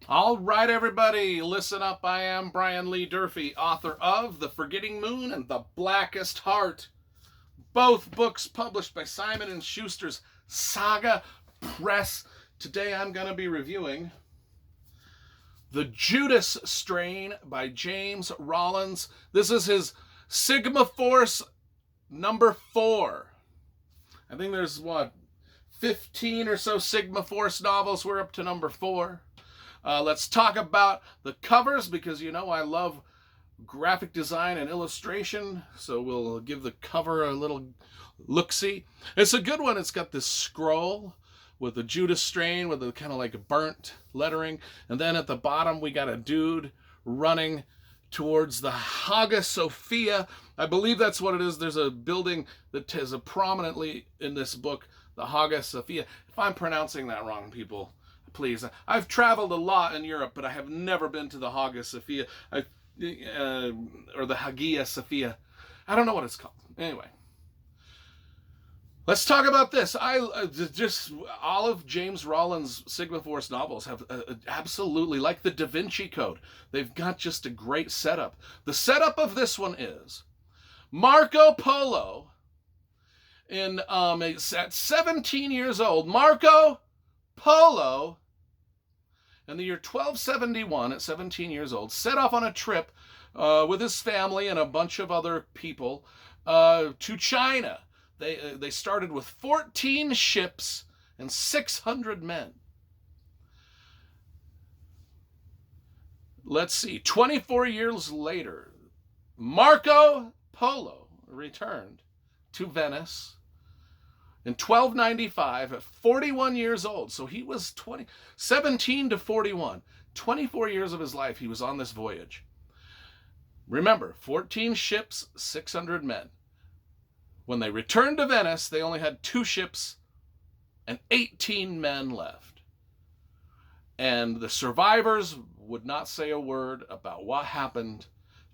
All right, everybody, listen up. I am Brian Lee Durfee, author of The Forgetting Moon and The Blackest Heart, both books published by Simon & Schuster's Saga Press. Today I'm going to be reviewing The Judas Strain by James Rollins. This is his Sigma Force number 4. I think there's, 15 or so Sigma Force novels. We're up to number 4. Let's talk about the covers because you know I love graphic design and illustration, so we'll give the cover a little look-see. It's a good one. It's got this scroll with the Judas Strain with the kind of like burnt lettering, and then at the bottom we got a dude running towards the Hagia Sophia. I believe that's what it is. There's a building that is prominently in this book, the Hagia Sophia. If I'm pronouncing that wrong, people, please. I've traveled a lot in Europe, but I have never been to the Hagia Sophia, or the Hagia Sophia. I don't know what it's called. Anyway, let's talk about this. Just all of James Rollins' Sigma Force novels have absolutely, like the Da Vinci Code, they've got just a great setup. The setup of this one is Marco Polo, at 17 years old, Marco Polo, in the year 1271, at 17 years old, set off on a trip with his family and a bunch of other people to China. They started with 14 ships and 600 men. Let's see, 24 years later, Marco Polo returned to Venice in 1295 at 41 years old. So he was 17 to 41. 24 years of his life he was on this voyage. Remember, 14 ships, 600 men. When they returned to Venice, they only had 2 ships and 18 men left. And the survivors would not say a word about what happened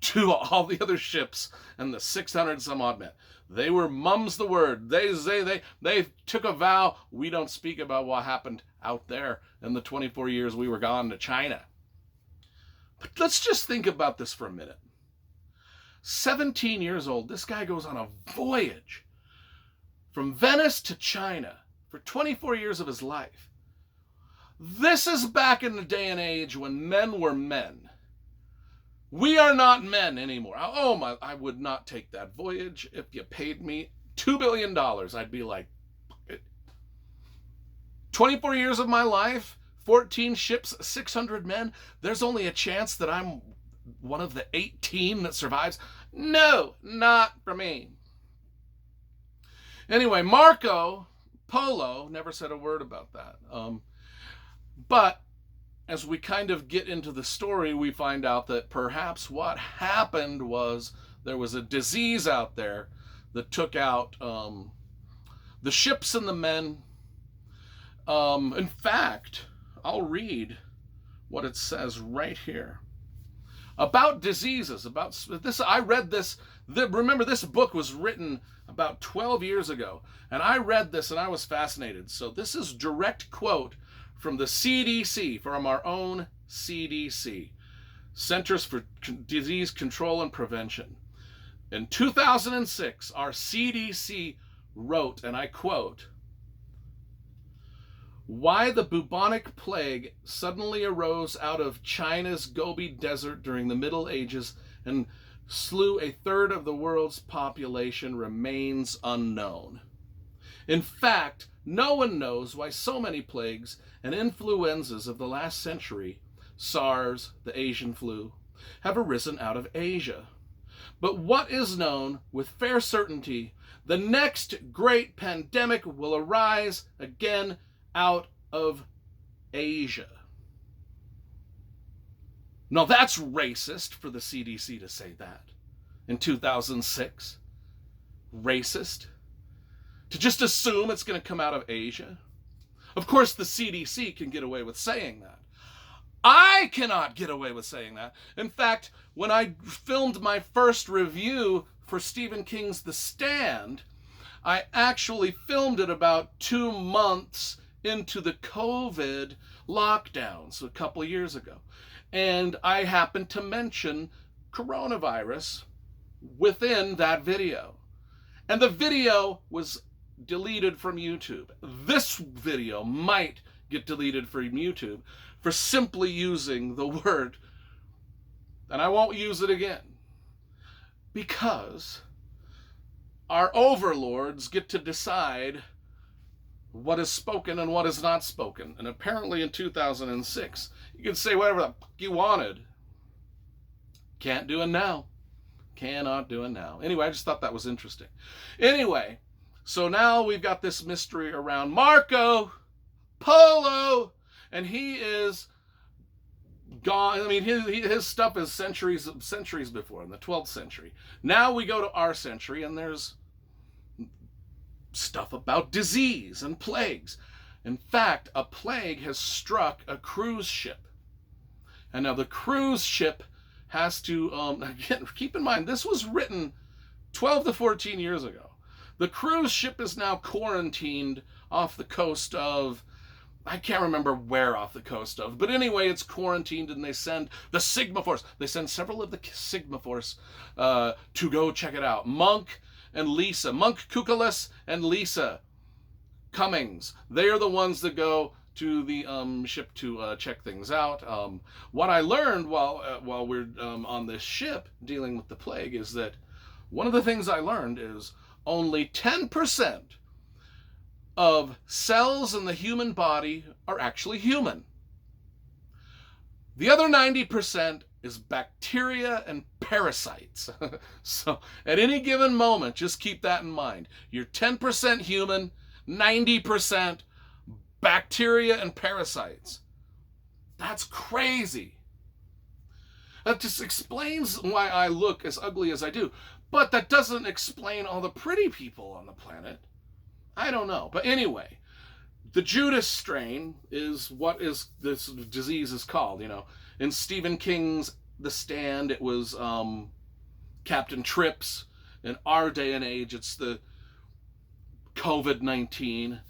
to all the other ships and the 600 some odd men. They were mum's the word. They took a vow. We don't speak about what happened out there in the 24 years we were gone to China. But let's just think about this for a minute. 17 years old, this guy goes on a voyage from Venice to China for 24 years of his life. This is back in the day and age when men were men. We are not men anymore. Oh my, I would not take that voyage. If you paid me $2 billion, I'd be like, 24 years of my life, 14 ships, 600 men. There's only a chance that I'm one of the 18 that survives. No, not for me. Anyway, Marco Polo never said a word about that. But as we kind of get into the story, we find out that perhaps what happened was there was a disease out there that took out the ships and the men. In fact, I'll read what it says right here about diseases. About this, I read this. Remember, this book was written about 12 years ago, and I read this and I was fascinated. So this is direct quote from the CDC, from our own CDC, Centers for Disease Control and Prevention. In 2006, our CDC wrote, and I quote, "Why the bubonic plague suddenly arose out of China's Gobi Desert during the Middle Ages and slew a third of the world's population remains unknown. In fact, no one knows why so many plagues and influenzas of the last century, SARS, the Asian flu, have arisen out of Asia. But what is known with fair certainty, the next great pandemic will arise again out of Asia." Now that's racist for the CDC to say that in 2006. Racist. To just assume it's going to come out of Asia. Of course, the CDC can get away with saying that. I cannot get away with saying that. In fact, when I filmed my first review for Stephen King's The Stand, I actually filmed it about 2 months into the COVID lockdowns a couple of years ago. And I happened to mention coronavirus within that video. And the video was deleted from YouTube. This video might get deleted from YouTube for simply using the word, and I won't use it again, because our overlords get to decide what is spoken and what is not spoken. And apparently in 2006, you can say whatever the fuck you wanted. Can't do it now. Cannot do it now. Anyway, I just thought that was interesting. Anyway, so now we've got this mystery around Marco Polo, and he is gone. I mean, his stuff is centuries before, in the 12th century. Now we go to our century, and there's stuff about disease and plagues. In fact, a plague has struck a cruise ship. And now the cruise ship has to, again, keep in mind, this was written 12 to 14 years ago. The cruise ship is now quarantined off the coast of, I can't remember where off the coast of, but anyway, it's quarantined, and they send the Sigma Force. They send several of the Sigma Force to go check it out. Monk and Lisa, Monk Kukalis and Lisa Cummings. They are the ones that go to the ship to check things out. What I learned while we're on this ship dealing with the plague is that one of the things I learned is only 10% of cells in the human body are actually human. The other 90% is bacteria and parasites. So at any given moment, just keep that in mind. You're 10% human, 90% bacteria and parasites. That's crazy. That just explains why I look as ugly as I do. But that doesn't explain all the pretty people on the planet. I don't know. But anyway, the Judas strain is what this disease is called. You know, in Stephen King's The Stand, it was Captain Trips. In our day and age, it's the COVID-19,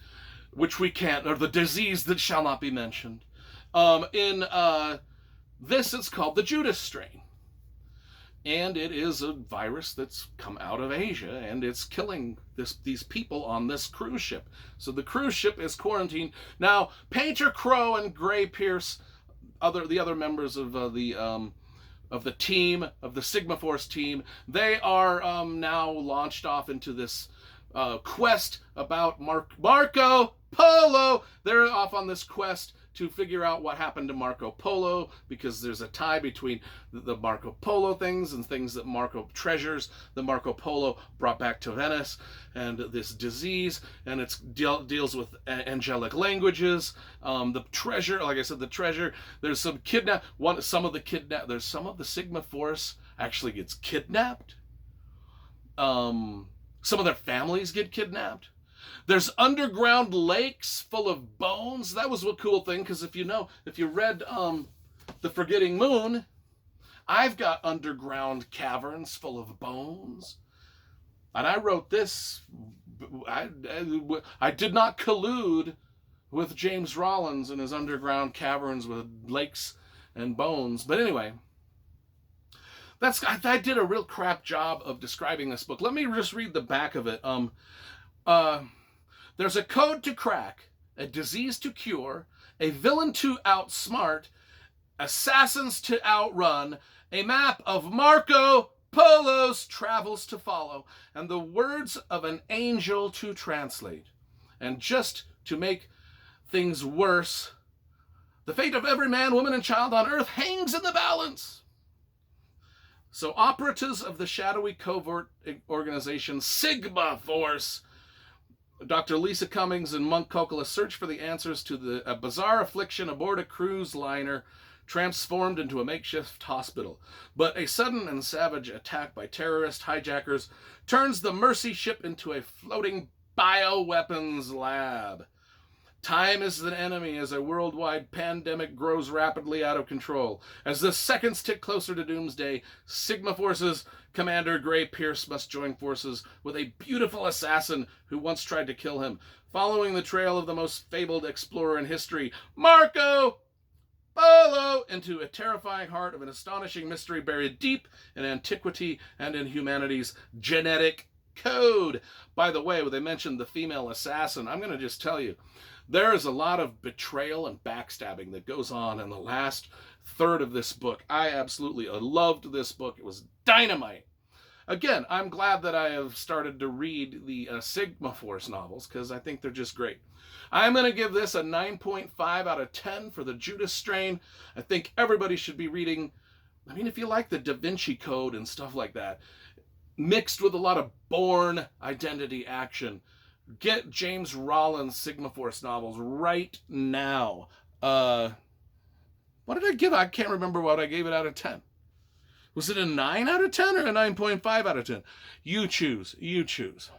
which we can't, or the disease that shall not be mentioned. In this, it's called the Judas strain. And it is a virus that's come out of Asia, and it's killing these people on this cruise ship. So the cruise ship is quarantined. Now, Painter Crow and Gray Pierce, the other members of the team, of the Sigma Force team, they are now launched off into this quest about Marco Polo. They're off on this quest to figure out what happened to Marco Polo, because there's a tie between the Marco Polo things and things that treasures that Marco Polo brought back to Venice, and this disease, and it deals with angelic languages. The treasure, like I said, the treasure. There's some some of the Sigma Force actually gets kidnapped. Some of their families get kidnapped. There's underground lakes full of bones. That was a cool thing, because if you read The Forgetting Moon, I've got underground caverns full of bones. And I wrote this, I did not collude with James Rollins and his underground caverns with lakes and bones. But anyway, I did a real crap job of describing this book. Let me just read the back of it. There's a code to crack, a disease to cure, a villain to outsmart, assassins to outrun, a map of Marco Polo's travels to follow, and the words of an angel to translate. And just to make things worse, the fate of every man, woman, and child on earth hangs in the balance. So operatives of the shadowy covert organization Sigma Force, Dr. Lisa Cummings and Monk Kukalis search for the answers to a bizarre affliction aboard a cruise liner transformed into a makeshift hospital. But a sudden and savage attack by terrorist hijackers turns the Mercy ship into a floating bioweapons lab. Time is an enemy as a worldwide pandemic grows rapidly out of control. As the seconds tick closer to doomsday, Sigma Forces Commander Gray Pierce must join forces with a beautiful assassin who once tried to kill him, following the trail of the most fabled explorer in history, Marco Polo, into a terrifying heart of an astonishing mystery buried deep in antiquity and in humanity's genetic code. By the way, when they mentioned the female assassin, I'm going to just tell you, there is a lot of betrayal and backstabbing that goes on in the last third of this book. I absolutely loved this book. It was dynamite. Again, I'm glad that I have started to read the Sigma Force novels because I think they're just great. I'm going to give this a 9.5 out of 10 for the Judas Strain. I think everybody should be reading, I mean, if you like the Da Vinci Code and stuff like that, mixed with a lot of Bourne Identity action, get James Rollins Sigma Force novels right now. What did I give? I can't remember what I gave it out of 10. Was it a 9 out of 10 or a 9.5 out of 10? You choose. You choose.